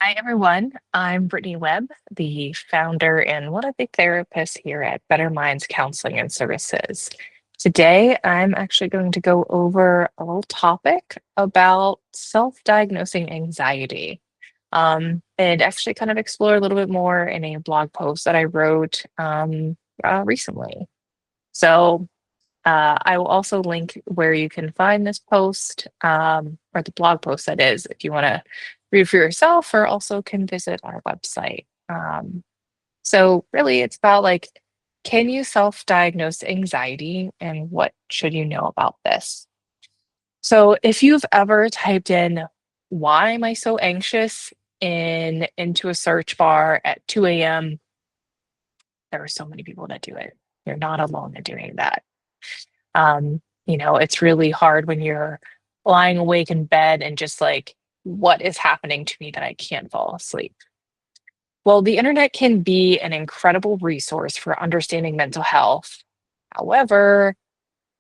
Hi, everyone. I'm Brittany Webb, the founder and one of the therapists here at Better Minds Counseling and Services. Today, I'm actually going to go over a little topic about self-diagnosing anxiety, and actually kind of explore a little bit more in a blog post that I wrote recently. So, I will also link where you can find this post, or the blog post that is, if you want to read for yourself, or also can visit our website. So really it's about like, can you self-diagnose anxiety and what should you know about this? So if you've ever typed in, why am I so anxious into a search bar at 2 a.m., there are so many people that do it. You're not alone in doing that. It's really hard when you're lying awake in bed and just like, what is happening to me that I can't fall asleep? Well, the internet can be an incredible resource for understanding mental health. However,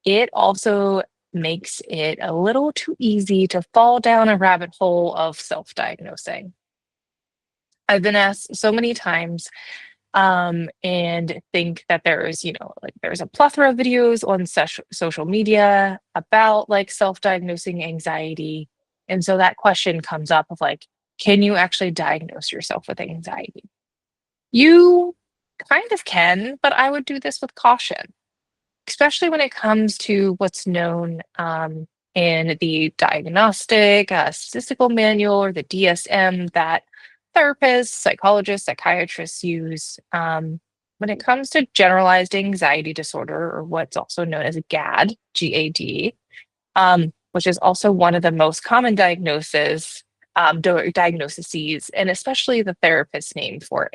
it also makes it a little too easy to fall down a rabbit hole of self diagnosing. I've been asked so many times and think that there's a plethora of videos on social media about like self-diagnosing anxiety. And so that question comes up of like, can you actually diagnose yourself with anxiety? You kind of can, but I would do this with caution, especially when it comes to what's known in the diagnostic statistical manual, or the DSM, that therapists, psychologists, psychiatrists use when it comes to generalized anxiety disorder, or what's also known as GAD, which is also one of the most common diagnoses, and especially the therapist's name for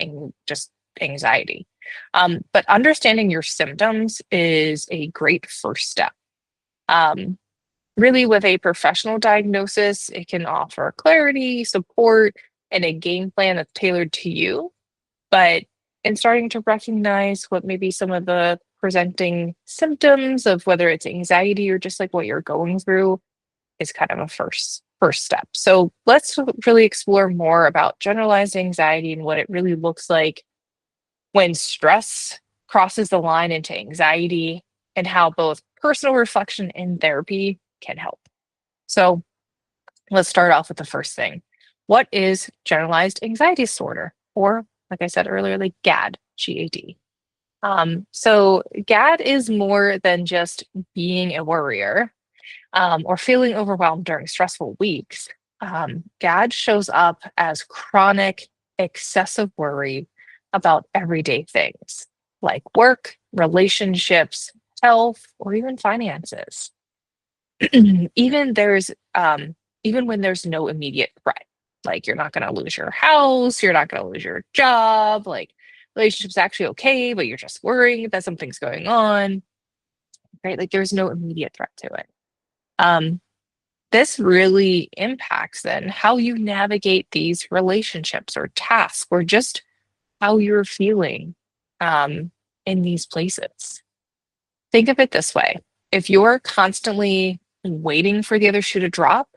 just anxiety. But understanding your symptoms is a great first step. Um, Really, with a professional diagnosis, it can offer clarity, support, and a game plan that's tailored to you. But in starting to recognize what maybe some of the presenting symptoms of whether it's anxiety or just like what you're going through is kind of a first step. So let's really explore more about generalized anxiety and what it really looks like when stress crosses the line into anxiety, and how both personal reflection and therapy can help. So let's start off with the first thing. What is generalized anxiety disorder? Or, like I said earlier, like GAD. So GAD is more than just being a worrier or feeling overwhelmed during stressful weeks. GAD shows up as chronic, excessive worry about everyday things like work, relationships, health, or even finances. even there's Even when there's no immediate threat, like you're not going to lose your house, you're not going to lose your job, like relationship's actually okay, but you're just worrying that something's going on, right? Like there's no immediate threat to it. Um, this really impacts then how you navigate these relationships or tasks, or just how you're feeling um, in these places. Think of it this way. If you're constantly waiting for the other shoe to drop,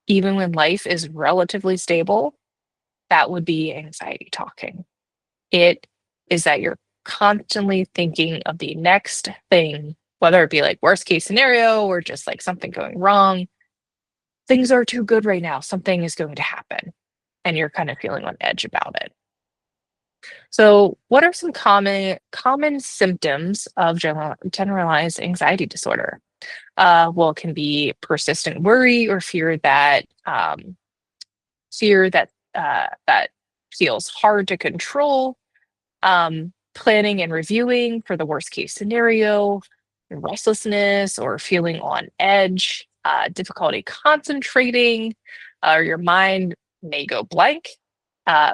even when life is relatively stable, that would be anxiety talking. It is that you're constantly thinking of the next thing, whether it be like worst case scenario or just like something going wrong. Things are too good right now. Something is going to happen, and you're kind of feeling on edge about it. So, what are some common symptoms of generalized anxiety disorder? Well, it can be persistent worry or fear that feels hard to control. Planning and reviewing for the worst case scenario, restlessness or feeling on edge, difficulty concentrating, or your mind may go blank,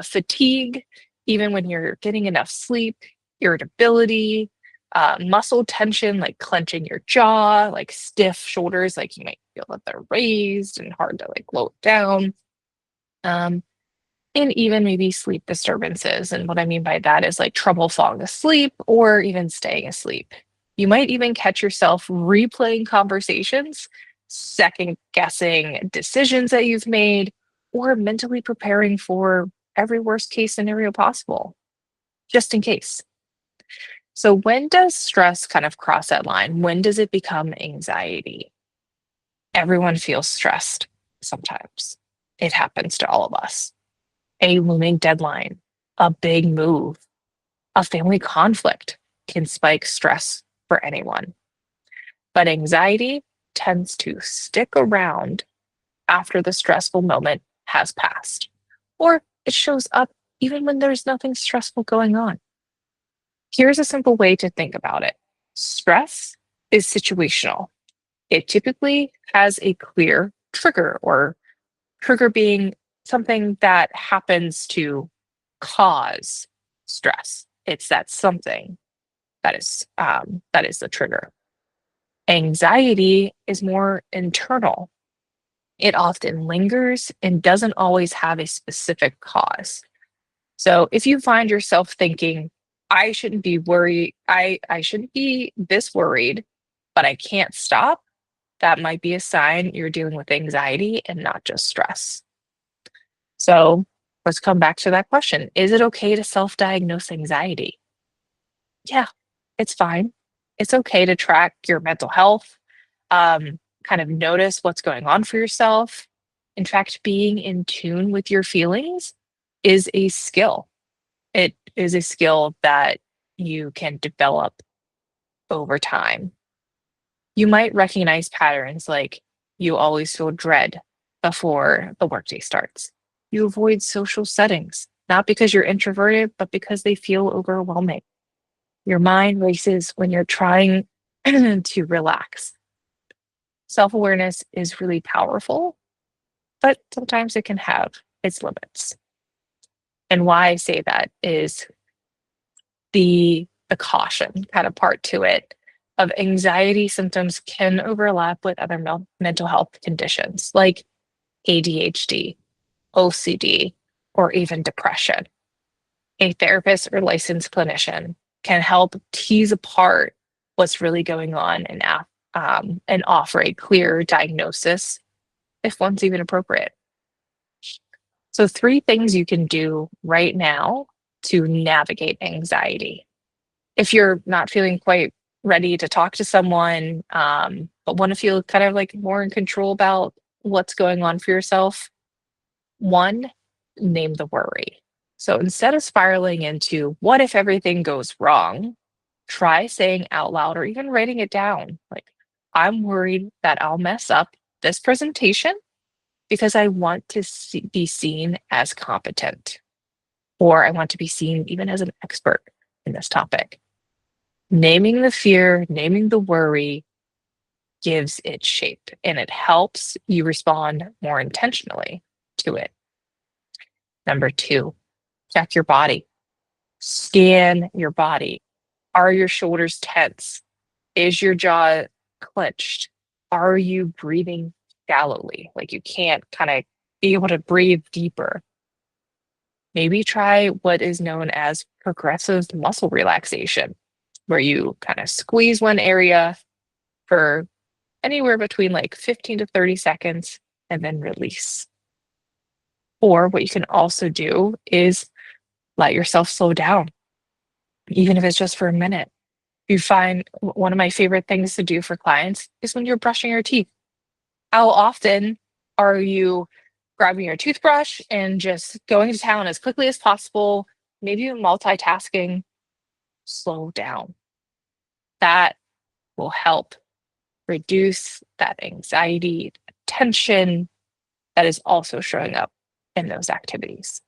fatigue, even when you're getting enough sleep, irritability, muscle tension, like clenching your jaw, like stiff shoulders, like you might feel that they're raised and hard to like lower down. Um, and even maybe sleep disturbances. And what I mean by that is like trouble falling asleep or even staying asleep. You might even catch yourself replaying conversations, second guessing decisions that you've made, or mentally preparing for every worst case scenario possible, just in case. So, when does stress kind of cross that line? When does it become anxiety? Everyone feels stressed sometimes. It happens to all of us. A looming deadline, a big move, a family conflict can spike stress for anyone. But anxiety tends to stick around after the stressful moment has passed, or it shows up even when there's nothing stressful going on. Here's a simple way to think about it: stress is situational. It typically has a clear trigger, or trigger being something that happens to cause stress. It's that something that is the trigger. Anxiety is more internal. It often lingers and doesn't always have a specific cause. So if you find yourself thinking, I shouldn't be worried, I shouldn't be this worried, but I can't stop, that might be a sign you're dealing with anxiety and not just stress. So let's come back to that question. Is it okay to self diagnose anxiety? Yeah, it's fine. It's okay to track your mental health, kind of notice what's going on for yourself. In fact, being in tune with your feelings is a skill. It is a skill that you can develop over time. You might recognize patterns like you always feel dread before the workday starts. You avoid social settings, not because you're introverted, but because they feel overwhelming. Your mind races when you're trying to relax. Self awareness is really powerful, but sometimes it can have its limits. And why I say that is the caution kind of part to it of anxiety symptoms can overlap with other mental health conditions like ADHD, OCD, or even depression. A therapist or licensed clinician can help tease apart what's really going on and offer a clear diagnosis if one's even appropriate. So, three things you can do right now to navigate anxiety. If you're not feeling quite ready to talk to someone, but want to feel kind of like more in control about what's going on for yourself, one, name the worry. So instead of spiraling into what if everything goes wrong, try saying out loud or even writing it down. Like, I'm worried that I'll mess up this presentation because I want to be seen as competent, or I want to be seen even as an expert in this topic. Naming the fear, naming the worry gives it shape and it helps you respond more intentionally to it. Number two, check your body. Scan your body. Are your shoulders tense? Is your jaw clenched? Are you breathing shallowly? Like you can't kind of be able to breathe deeper. Maybe try what is known as progressive muscle relaxation, where you kind of squeeze one area for anywhere between like 15 to 30 seconds and then release. Or what you can also do is let yourself slow down, even if it's just for a minute. You find one of my favorite things to do for clients is when you're brushing your teeth. How often are you grabbing your toothbrush and just going to town as quickly as possible, maybe even multitasking? Slow down. That will help reduce that anxiety, tension that is also showing up in those activities.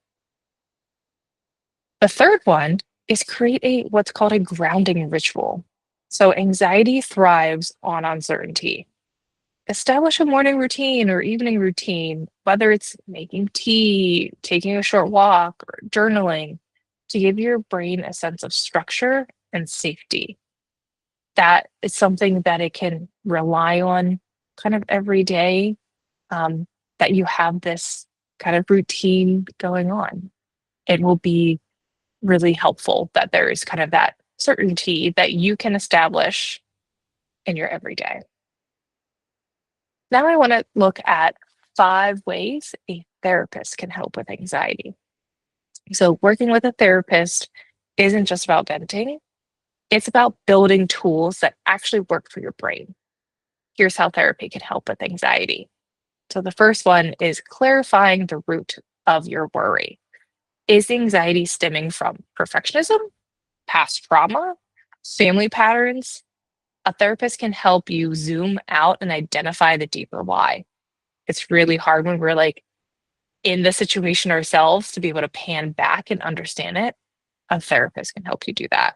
The third one is create a what's called a grounding ritual. So anxiety thrives on uncertainty. Establish a morning routine or evening routine, whether it's making tea, taking a short walk, or journaling, to give your brain a sense of structure and safety. That is something that it can rely on kind of every day, that you have this kind of routine going on. It will be really helpful that there is kind of that certainty that you can establish in your everyday. Now I want to look at 5 ways a therapist can help with anxiety. So, working with a therapist isn't just about venting, it's about building tools that actually work for your brain. Here's how therapy can help with anxiety. So, the first one is clarifying the root of your worry. Is the anxiety stemming from perfectionism, past trauma, family patterns? A therapist can help you zoom out and identify the deeper why. It's really hard when we're like in the situation ourselves to be able to pan back and understand it. A therapist can help you do that.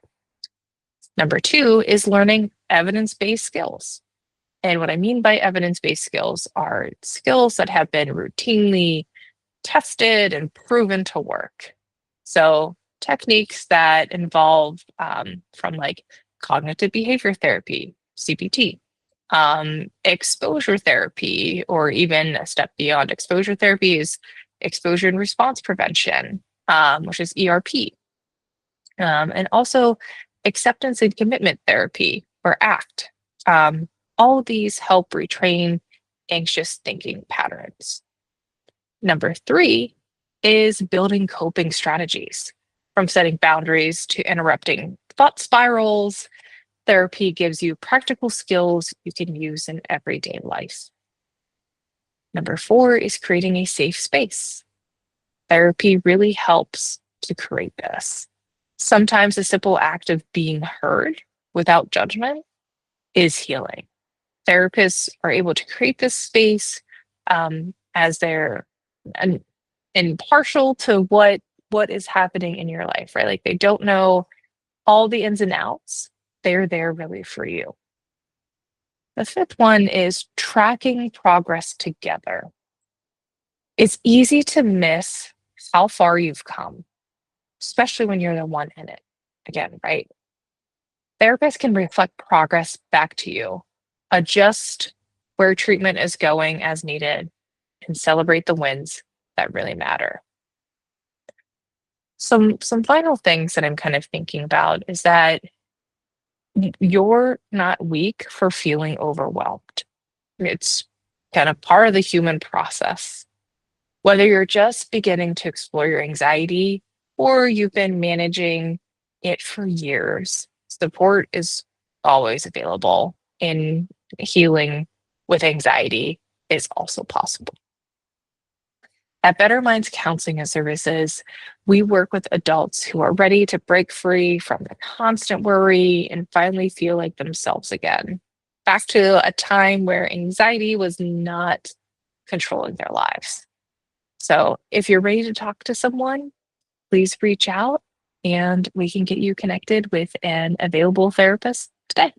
Number two is learning evidence based skills. And what I mean by evidence based skills are skills that have been routinely tested and proven to work. So, techniques that involve from like cognitive behavior therapy, CBT, exposure therapy, or even a step beyond exposure therapy is exposure and response prevention, which is ERP, and also acceptance and commitment therapy, or ACT. All of these help retrain anxious thinking patterns. Number three is building coping strategies. From setting boundaries to interrupting thought spirals, therapy gives you practical skills you can use in everyday life. Number four is creating a safe space. Therapy really helps to create this. Sometimes the simple act of being heard without judgment is healing. Therapists are able to create this space as they're impartial to what is happening in your life, right? Like they don't know all the ins and outs. They're there really for you. The fifth one is tracking progress together. It's easy to miss how far you've come, especially when you're the one in it. Again, right? Therapists can reflect progress back to you, adjust where treatment is going as needed, and celebrate the wins that really matter. Some final things that I'm kind of thinking about is that you're not weak for feeling overwhelmed. It's kind of part of the human process. Whether you're just beginning to explore your anxiety or you've been managing it for years, support is always available, and healing with anxiety is also possible. At Better Minds Counseling and Services, we work with adults who are ready to break free from the constant worry and finally feel like themselves again. Back to a time where anxiety was not controlling their lives. So if you're ready to talk to someone, please reach out and we can get you connected with an available therapist today.